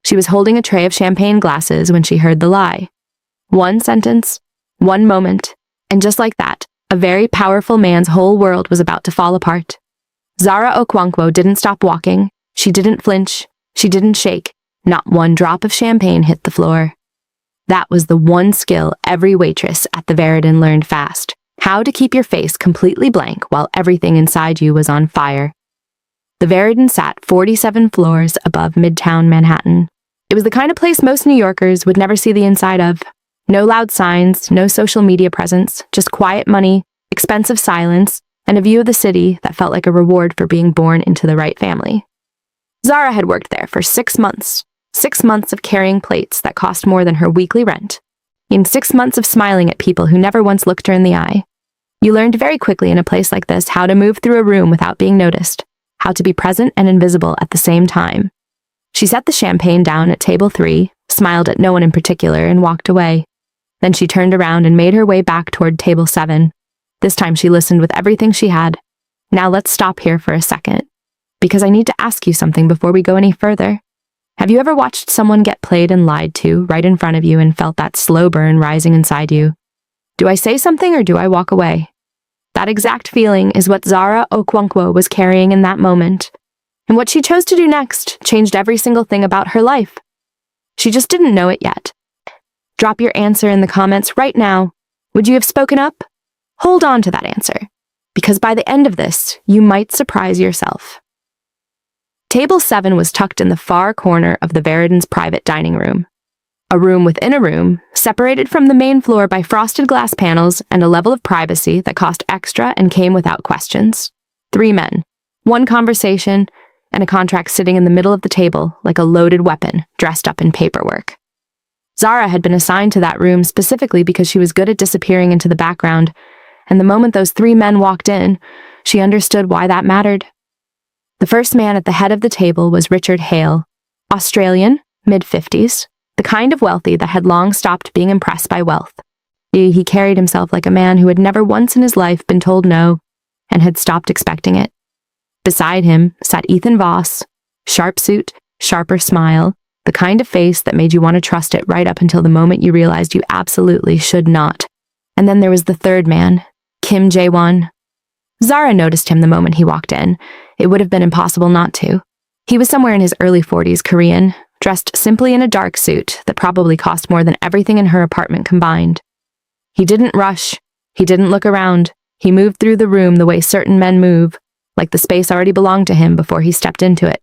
She was holding a tray of champagne glasses when she heard the lie. One sentence, one moment, and just like that, a very powerful man's whole world was about to fall apart. Zara Okwonkwo didn't stop walking. She didn't flinch. She didn't shake. Not one drop of champagne hit the floor. That was the one skill every waitress at the Veridan learned fast: how to keep your face completely blank while everything inside you was on fire. The Veridan sat 47 floors above Midtown Manhattan. It was the kind of place most New Yorkers would never see the inside of. No loud signs, no social media presence, just quiet money, expensive silence, and a view of the city that felt like a reward for being born into the right family. Zara had worked there for 6 months. 6 months of carrying plates that cost more than her weekly rent. In 6 months of smiling at people who never once looked her in the eye. You learned very quickly in a place like this how to move through a room without being noticed, how to be present and invisible at the same time. She set the champagne down at table 3, smiled at no one in particular, and walked away. Then she turned around and made her way back toward table 7. This time she listened with everything she had. Now let's stop here for a second, because I need to ask you something before we go any further. Have you ever watched someone get played and lied to right in front of you and felt that slow burn rising inside you? Do I say something or do I walk away? That exact feeling is what Zara Okwonkwo was carrying in that moment. And what she chose to do next changed every single thing about her life. She just didn't know it yet. Drop your answer in the comments right now. Would you have spoken up? Hold on to that answer, because by the end of this, you might surprise yourself. Table 7 was tucked in the far corner of the Veridan's private dining room. A room within a room, separated from the main floor by frosted glass panels and a level of privacy that cost extra and came without questions. 3 men, 1 conversation, and a contract sitting in the middle of the table like a loaded weapon dressed up in paperwork. Zara had been assigned to that room specifically because she was good at disappearing into the background, and the moment those 3 men walked in, she understood why that mattered. The first man at the head of the table was Richard Hale, Australian, mid-50s, the kind of wealthy that had long stopped being impressed by wealth. He carried himself like a man who had never once in his life been told no, and had stopped expecting it. Beside him sat Ethan Voss, sharp suit, sharper smile, the kind of face that made you want to trust it right up until the moment you realized you absolutely should not. And then there was the third man, Kim Jae-won. Zara noticed him the moment he walked in. It would have been impossible not to. He was somewhere in his early 40s, Korean, dressed simply in a dark suit that probably cost more than everything in her apartment combined. He didn't rush. He didn't look around. He moved through the room the way certain men move, like the space already belonged to him before he stepped into it.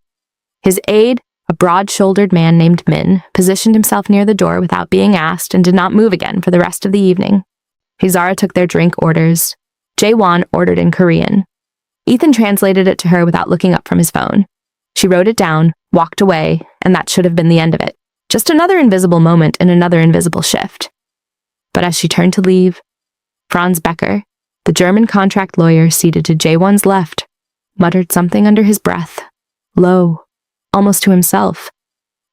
His aide, a broad-shouldered man named Min, positioned himself near the door without being asked and did not move again for the rest of the evening. Zara took their drink orders. Jae-won ordered in Korean. Ethan translated it to her without looking up from his phone. She wrote it down, walked away, and that should have been the end of it. Just another invisible moment in another invisible shift. But as she turned to leave, Franz Becker, the German contract lawyer seated to Jae-won's left, muttered something under his breath, low, almost to himself.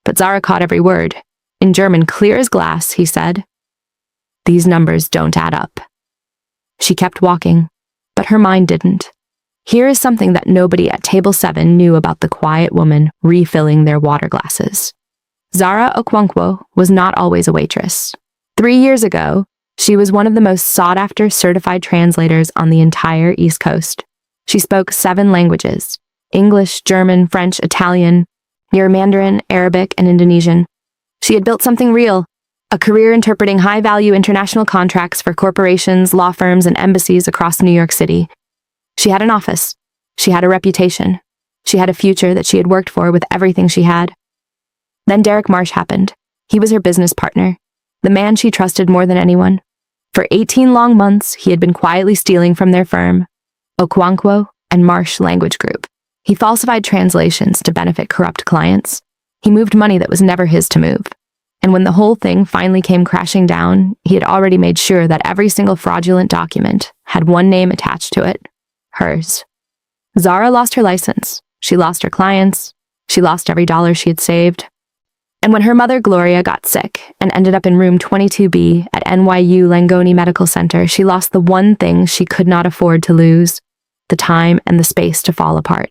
But Zara caught every word. In German, clear as glass, he said, "These numbers don't add up." She kept walking, but her mind didn't. Here is something that nobody at table 7 knew about the quiet woman refilling their water glasses. Zara Okwonkwo was not always a waitress. 3 years ago, she was one of the most sought-after certified translators on the entire East Coast. She spoke 7 languages: English, German, French, Italian, near Mandarin, Arabic, and Indonesian. She had built something real, a career interpreting high-value international contracts for corporations, law firms, and embassies across New York City. She had an office. She had a reputation. She had a future that she had worked for with everything she had. Then Derek Marsh happened. He was her business partner, the man she trusted more than anyone. For 18 long months, he had been quietly stealing from their firm, Okwonkwo and Marsh Language Group. He falsified translations to benefit corrupt clients. He moved money that was never his to move. And when the whole thing finally came crashing down, he had already made sure that every single fraudulent document had one name attached to it: hers. Zara lost her license. She lost her clients. She lost every dollar she had saved. And when her mother, Gloria, got sick and ended up in room 22B at NYU Langone Medical Center, she lost the one thing she could not afford to lose: the time and the space to fall apart.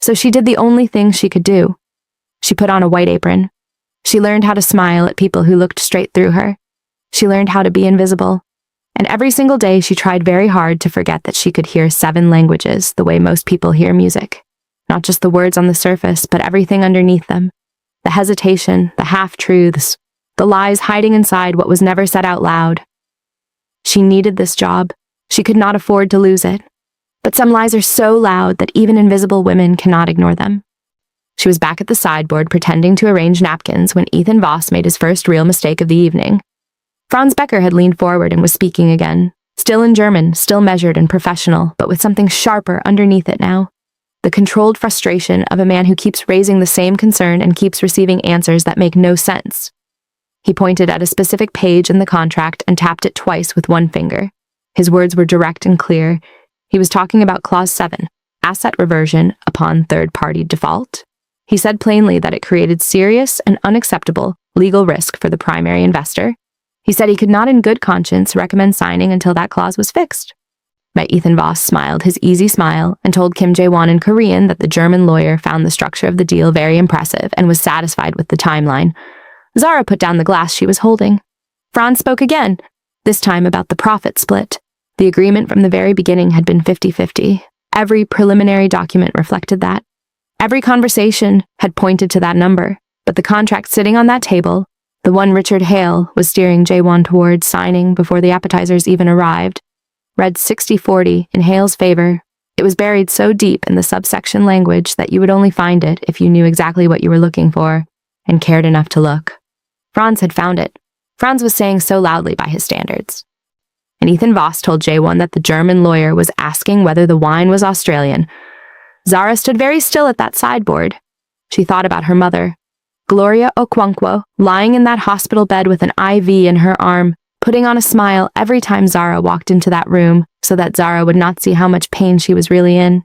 So she did the only thing she could do. She put on a white apron, She learned how to smile at people who looked straight through her. She learned how to be invisible. And every single day she tried very hard to forget that she could hear 7 languages the way most people hear music. Not just the words on the surface, but everything underneath them. The hesitation, the half-truths, the lies hiding inside what was never said out loud. She needed this job. She could not afford to lose it. But some lies are so loud that even invisible women cannot ignore them. She was back at the sideboard pretending to arrange napkins when Ethan Voss made his first real mistake of the evening. Franz Becker had leaned forward and was speaking again, still in German, still measured and professional, but with something sharper underneath it now. The controlled frustration of a man who keeps raising the same concern and keeps receiving answers that make no sense. He pointed at a specific page in the contract and tapped it twice with one finger. His words were direct and clear. He was talking about Clause 7, asset reversion upon third-party default. He said plainly that it created serious and unacceptable legal risk for the primary investor. He said he could not in good conscience recommend signing until that clause was fixed. But Ethan Voss smiled his easy smile and told Kim Jae-won in Korean that the German lawyer found the structure of the deal very impressive and was satisfied with the timeline. Zara put down the glass she was holding. Franz spoke again, this time about the profit split. The agreement from the very beginning had been 50-50. Every preliminary document reflected that. Every conversation had pointed to that number, but the contract sitting on that table, the one Richard Hale was steering Jae-won towards signing before the appetizers even arrived, read 60-40 in Hale's favor. It was buried so deep in the subsection language that you would only find it if you knew exactly what you were looking for and cared enough to look. Franz had found it. Franz was saying so loudly by his standards. And Ethan Voss told Jae-won that the German lawyer was asking whether the wine was Australian. Zara stood very still at that sideboard. She thought about her mother, Gloria Okwonkwo, lying in that hospital bed with an IV in her arm, putting on a smile every time Zara walked into that room so that Zara would not see how much pain she was really in.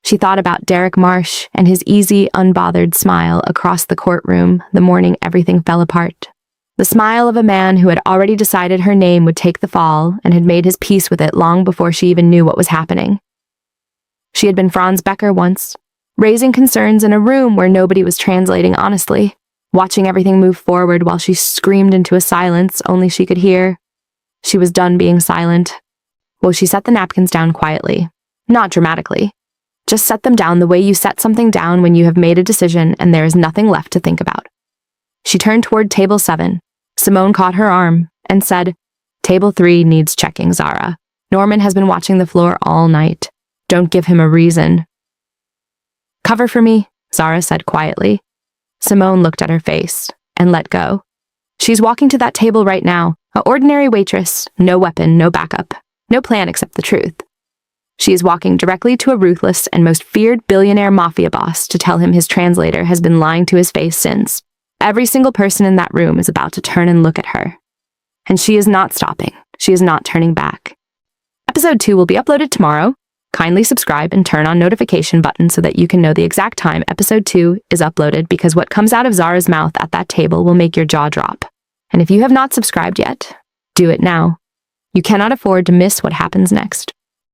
She thought about Derek Marsh and his easy, unbothered smile across the courtroom the morning everything fell apart. The smile of a man who had already decided her name would take the fall and had made his peace with it long before she even knew what was happening. She had been Franz Becker once, raising concerns in a room where nobody was translating honestly, watching everything move forward while she screamed into a silence only she could hear. She was done being silent. Well, she set the napkins down quietly, not dramatically. Just set them down the way you set something down when you have made a decision and there is nothing left to think about. She turned toward table 7. Simone caught her arm and said, "Table 3 needs checking, Zara. Norman has been watching the floor all night. Don't give him a reason." "Cover for me," Zara said quietly. Simone looked at her face and let go. "She's walking to that table right now, an ordinary waitress, no weapon, no backup, no plan except the truth. She is walking directly to a ruthless and most feared billionaire mafia boss to tell him his translator has been lying to his face since. Every single person in that room is about to turn and look at her. And she is not stopping. She is not turning back." Episode 2 will be uploaded tomorrow. Kindly subscribe and turn on notification button so that you can know the exact time episode 2 is uploaded, because what comes out of Zara's mouth at that table will make your jaw drop. And if you have not subscribed yet, do it now. You cannot afford to miss what happens next.